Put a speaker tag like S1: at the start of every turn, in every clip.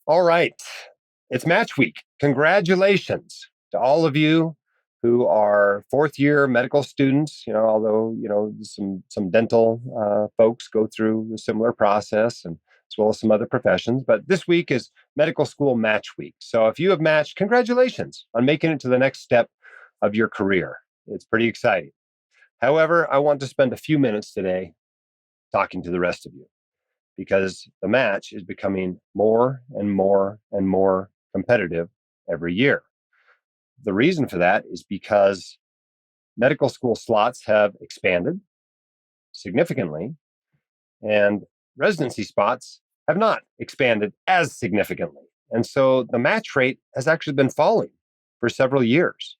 S1: All right. It's match week. Congratulations to all of you who are fourth year medical students, although, some dental folks go through a similar process and as well as some other professions. But this week is medical school match week. So if you have matched, congratulations on making it to the next step of your career. It's pretty exciting. However, I want to spend a few minutes today talking to the rest of you, because the match is becoming more and more and more competitive every year. The reason for that is because medical school slots have expanded significantly, and residency spots have not expanded as significantly. And so the match rate has actually been falling for several years.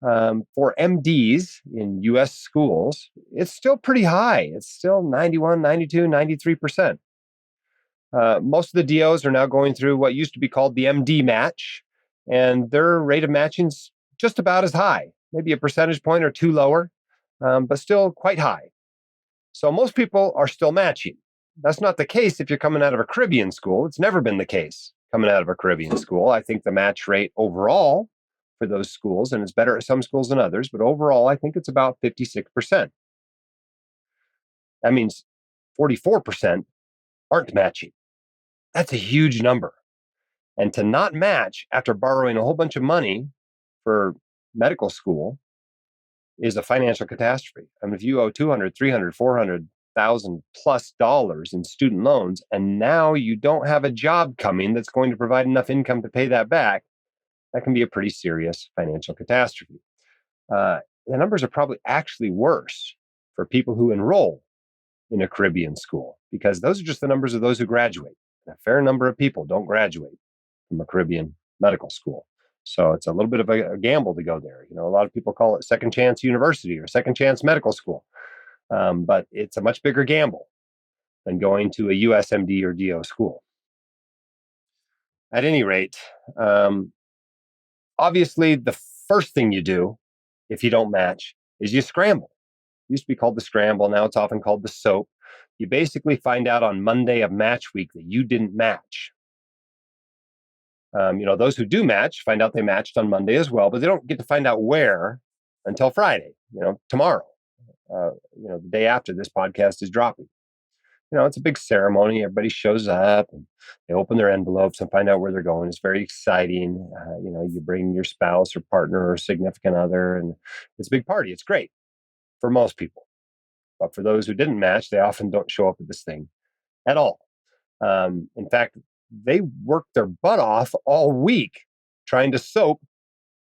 S1: For MDs in US schools, it's still pretty high. It's still 91, 92, 93%. Most of the DOs are now going through what used to be called the MD match, and their rate of matching is just about as high, maybe a percentage point or two lower, but still quite high. So most people are still matching. That's not the case if you're coming out of a Caribbean school. It's never been the case coming out of a Caribbean school. I think the match rate overall for those schools, and it's better at some schools than others, but overall, I think it's about 56%. That means 44% aren't matching. That's a huge number. And to not match after borrowing a whole bunch of money for medical school is a financial catastrophe. I mean, if you owe 200, 300, 400,000 plus dollars in student loans, and now you don't have a job coming that's going to provide enough income to pay that back, that can be a pretty serious financial catastrophe. The numbers are probably actually worse for people who enroll in a Caribbean school, because those are just the numbers of those who graduate. A fair number of people don't graduate from a Caribbean medical school. So it's a little bit of a gamble to go there. A lot of people call it second chance university or second chance medical school. But it's a much bigger gamble than going to a USMD or DO school. At any rate, obviously the first thing you do if you don't match is you scramble. It used to be called the scramble. Now it's often called the SOAP. You basically find out on Monday of match week that you didn't match. Those who do match find out they matched on Monday as well, but they don't get to find out where until Friday, tomorrow, the day after this podcast is dropping. It's a big ceremony. Everybody shows up and they open their envelopes and find out where they're going. It's very exciting. You bring your spouse or partner or significant other, and it's a big party. It's great for most people. But for those who didn't match, they often don't show up at this thing at all. In fact, they work their butt off all week trying to SOAP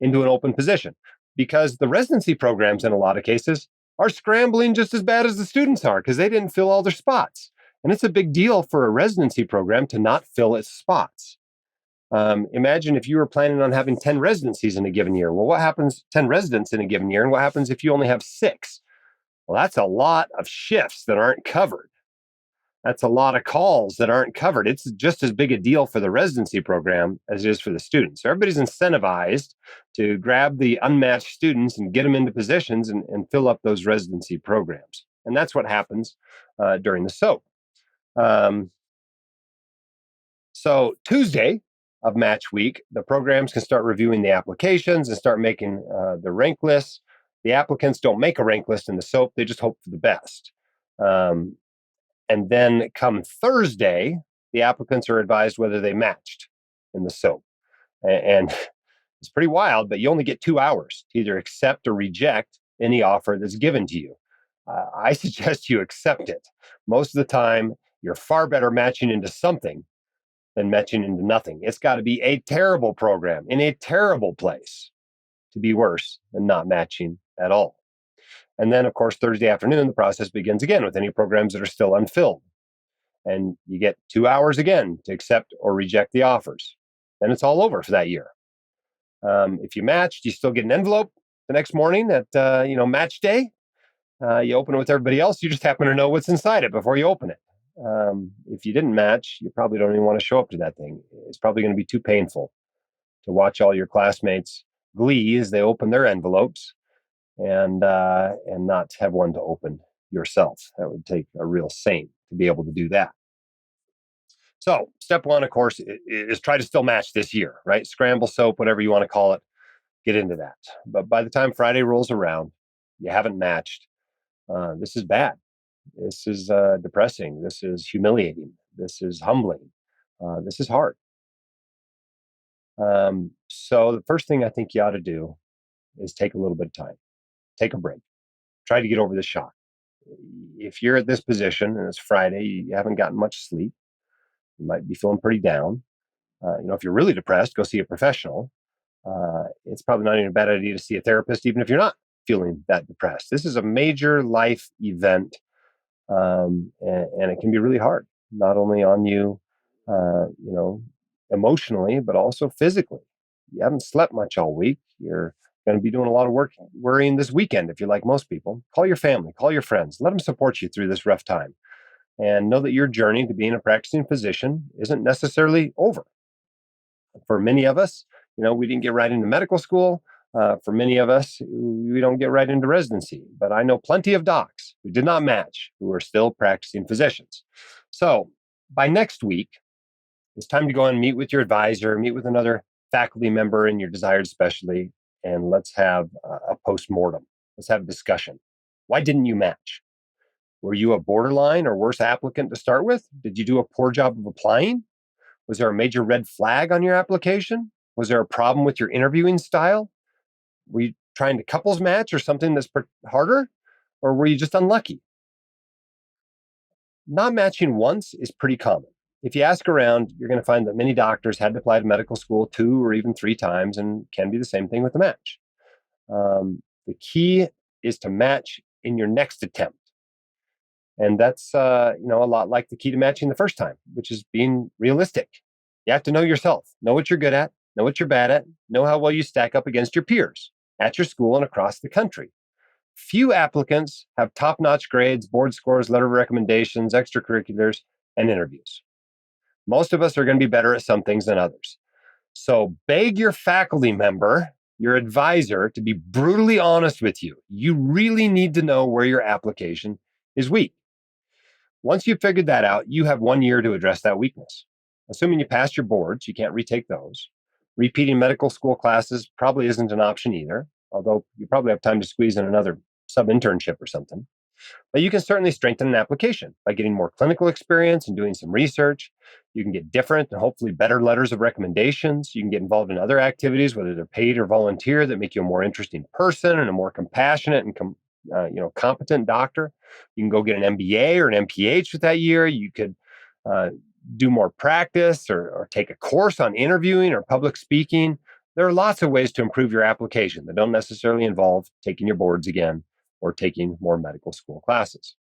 S1: into an open position, because the residency programs in a lot of cases are scrambling just as bad as the students are because they didn't fill all their spots. And it's a big deal for a residency program to not fill its spots. Imagine if you were planning on having 10 residencies in a given year. Well, what happens, 10 residents in a given year, and what happens if you only have 6? Well, that's a lot of shifts that aren't covered. That's a lot of calls that aren't covered. It's just as big a deal for the residency program as it is for the students. So everybody's incentivized to grab the unmatched students and get them into positions and fill up those residency programs. And that's what happens during the SOAP. So Tuesday of match week, the programs can start reviewing the applications and start making the rank lists. The applicants don't make a rank list in the SOAP. They just hope for the best. And then come Thursday, the applicants are advised whether they matched in the SOAP. And it's pretty wild, but you only get 2 hours to either accept or reject any offer that's given to you. I suggest you accept it. Most of the time, you're far better matching into something than matching into nothing. It's got to be a terrible program in a terrible place to be worse than not matching at all. And then, of course, Thursday afternoon, the process begins again with any programs that are still unfilled. And you get 2 hours again to accept or reject the offers. Then it's all over for that year. If you matched, you still get an envelope the next morning at, match day. You open it with everybody else. You just happen to know what's inside it before you open it. If you didn't match, you probably don't even want to show up to that thing. It's probably going to be too painful to watch all your classmates glee as they open their envelopes and not have one to open yourself. That would take a real saint to be able to do that. So step one, of course, is try to still match this year, right? Scramble soap, whatever you want to call it, get into that. But by the time Friday rolls around, you haven't matched. This is bad. This is depressing. This is humiliating. This is humbling. This is hard. So the first thing I think you ought to do is take a little bit of time, take a break, try to get over the shock. If you're at this position and it's Friday, you haven't gotten much sleep, you might be feeling pretty down. If you're really depressed, go see a professional. It's probably not even a bad idea to see a therapist, even if you're not feeling that depressed. This is a major life event, and it can be really hard, not only on you, emotionally, but also physically. You haven't slept much all week. You're going to be doing a lot of work worrying this weekend if you're like most people. Call your family, call your friends, let them support you through this rough time. And know that your journey to being a practicing physician isn't necessarily over. For many of us, we didn't get right into medical school. For many of us, we don't get right into residency. But I know plenty of docs who did not match, who are still practicing physicians. So by next week, it's time to go and meet with your advisor, meet with another faculty member in your desired specialty, and let's have a post-mortem. Let's have a discussion. Why didn't you match? Were you a borderline or worse applicant to start with? Did you do a poor job of applying? Was there a major red flag on your application? Was there a problem with your interviewing style? Were you trying to couples match or something that's harder? Or were you just unlucky? Not matching once is pretty common. If you ask around, you're going to find that many doctors had to apply to medical school 2 or even 3 times, and can be the same thing with the match. The key is to match in your next attempt. And that's a lot like the key to matching the first time, which is being realistic. You have to know yourself, know what you're good at, know what you're bad at, know how well you stack up against your peers at your school and across the country. Few applicants have top-notch grades, board scores, letter of recommendations, extracurriculars, and interviews. Most of us are going to be better at some things than others. So beg your faculty member, your advisor, to be brutally honest with you. You really need to know where your application is weak. Once you've figured that out, you have 1 year to address that weakness. Assuming you passed your boards, you can't retake those. Repeating medical school classes probably isn't an option either, although you probably have time to squeeze in another sub-internship or something. But you can certainly strengthen an application by getting more clinical experience and doing some research. You can get different and hopefully better letters of recommendations. You can get involved in other activities, whether they're paid or volunteer, that make you a more interesting person and a more compassionate and competent doctor. You can go get an MBA or an MPH with that year. You could do more practice or take a course on interviewing or public speaking. There are lots of ways to improve your application that don't necessarily involve taking your boards again or taking more medical school classes.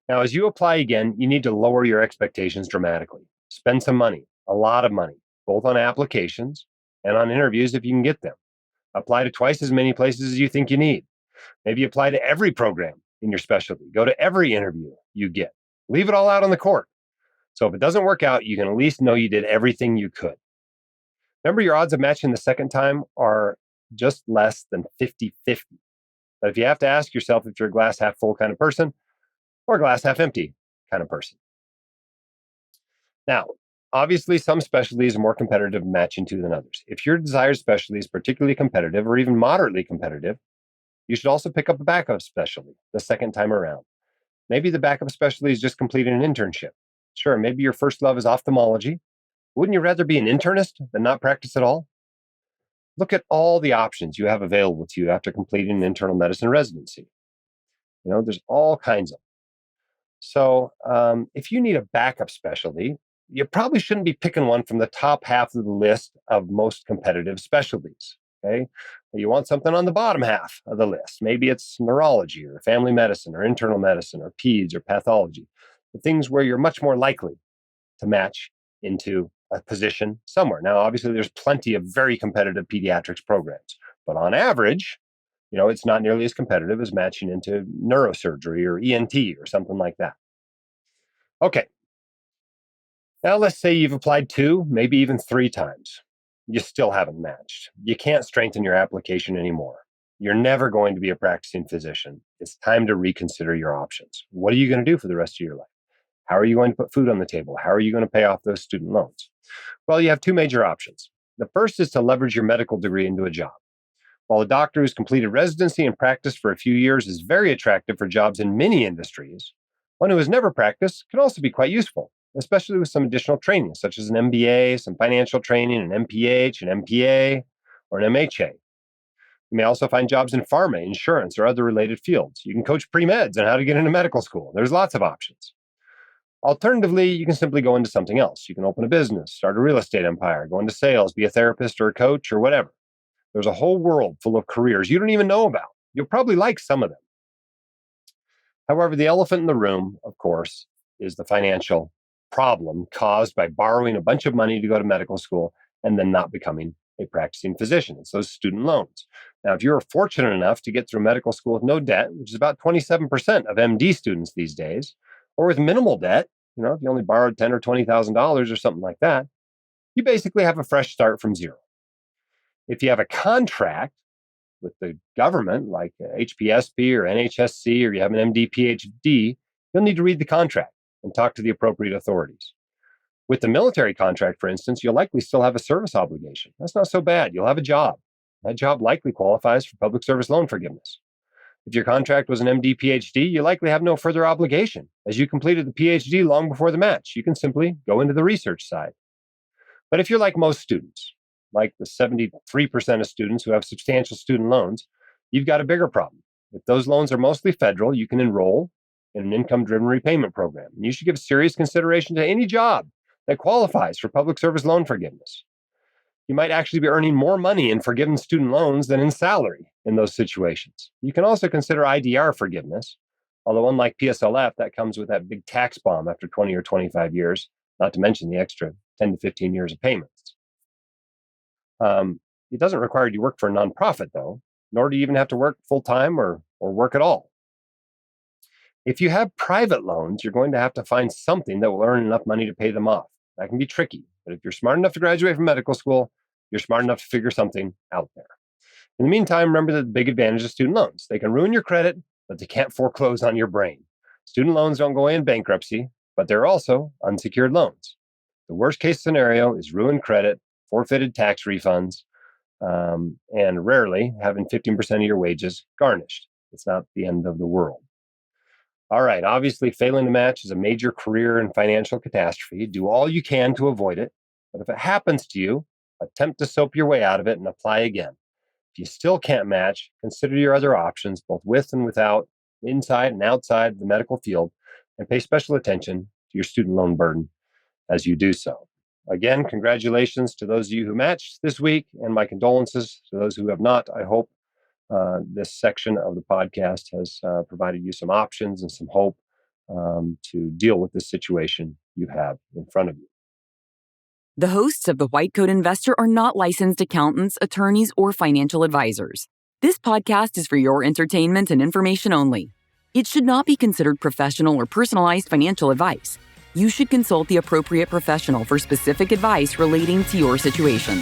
S1: Now, as you apply again, you need to lower your expectations dramatically. Spend some money, a lot of money, both on applications and on interviews if you can get them. Apply to twice as many places as you think you need. Maybe apply to every program in your specialty. Go to every interview you get. Leave it all out on the court. So if it doesn't work out, you can at least know you did everything you could. Remember, your odds of matching the second time are just less than 50-50. But if you have to ask yourself if you're a glass half full kind of person or a glass half empty kind of person. Now, obviously, some specialties are more competitive matching to than others. If your desired specialty is particularly competitive or even moderately competitive, you should also pick up a backup specialty the second time around. Maybe the backup specialty is just completing an internship. Sure, maybe your first love is ophthalmology. Wouldn't you rather be an internist than not practice at all? Look at all the options you have available to you after completing an internal medicine residency. There's all kinds of them. So if you need a backup specialty, you probably shouldn't be picking one from the top half of the list of most competitive specialties. Okay. You want something on the bottom half of the list. Maybe it's neurology or family medicine or internal medicine or peds or pathology, the things where you're much more likely to match into a position somewhere. Now, obviously, there's plenty of very competitive pediatrics programs, but on average, it's not nearly as competitive as matching into neurosurgery or ENT or something like that. Okay. Now, let's say you've applied 2, maybe even 3 times. You still haven't matched. You can't strengthen your application anymore. You're never going to be a practicing physician. It's time to reconsider your options. What are you going to do for the rest of your life? How are you going to put food on the table? How are you going to pay off those student loans? Well, you have two major options. The first is to leverage your medical degree into a job. While a doctor who's completed residency and practiced for a few years is very attractive for jobs in many industries, one who has never practiced can also be quite useful, especially with some additional training, such as an MBA, some financial training, an MPH, an MPA, or an MHA. You may also find jobs in pharma, insurance, or other related fields. You can coach pre-meds on how to get into medical school. There's lots of options. Alternatively, you can simply go into something else. You can open a business, start a real estate empire, go into sales, be a therapist or a coach or whatever. There's a whole world full of careers you don't even know about. You'll probably like some of them. However, the elephant in the room, of course, is the financial problem caused by borrowing a bunch of money to go to medical school and then not becoming a practicing physician. It's those student loans. Now, if you're fortunate enough to get through medical school with no debt, which is about 27% of MD students these days, or with minimal debt, if you only borrowed $10,000 or $20,000 or something like that, you basically have a fresh start from zero. If you have a contract with the government, like HPSP or NHSC, or you have an MD, PhD, you'll need to read the contract and talk to the appropriate authorities. With the military contract, for instance, you'll likely still have a service obligation. That's not so bad. You'll have a job. That job likely qualifies for public service loan forgiveness. If your contract was an MD, PhD, you likely have no further obligation, as you completed the PhD long before the match. You can simply go into the research side. But if you're like most students, like the 73% of students who have substantial student loans, you've got a bigger problem. If those loans are mostly federal, you can enroll in an income-driven repayment program. And you should give serious consideration to any job that qualifies for public service loan forgiveness. You might actually be earning more money in forgiven student loans than in salary in those situations. You can also consider IDR forgiveness, although unlike PSLF, that comes with that big tax bomb after 20 or 25 years, not to mention the extra 10 to 15 years of payments. It doesn't require you to work for a nonprofit, though, nor do you even have to work full-time or work at all. If you have private loans, you're going to have to find something that will earn enough money to pay them off. That can be tricky, but if you're smart enough to graduate from medical school, you're smart enough to figure something out there. In the meantime, remember the big advantage of student loans. They can ruin your credit, but they can't foreclose on your brain. Student loans don't go away in bankruptcy, but they're also unsecured loans. The worst case scenario is ruined credit, forfeited tax refunds, and rarely having 15% of your wages garnished. It's not the end of the world. All right, obviously failing to match is a major career and financial catastrophe. Do all you can to avoid it. But if it happens to you, attempt to soap your way out of it and apply again. If you still can't match, consider your other options, both with and without, inside and outside the medical field, and pay special attention to your student loan burden as you do so. Again, congratulations to those of you who matched this week, and my condolences to those who have not. I hope this section of the podcast has provided you some options and some hope to deal with this situation you have in front of you.
S2: The hosts of The White Coat Investor are not licensed accountants, attorneys, or financial advisors. This podcast is for your entertainment and information only. It should not be considered professional or personalized financial advice. You should consult the appropriate professional for specific advice relating to your situation.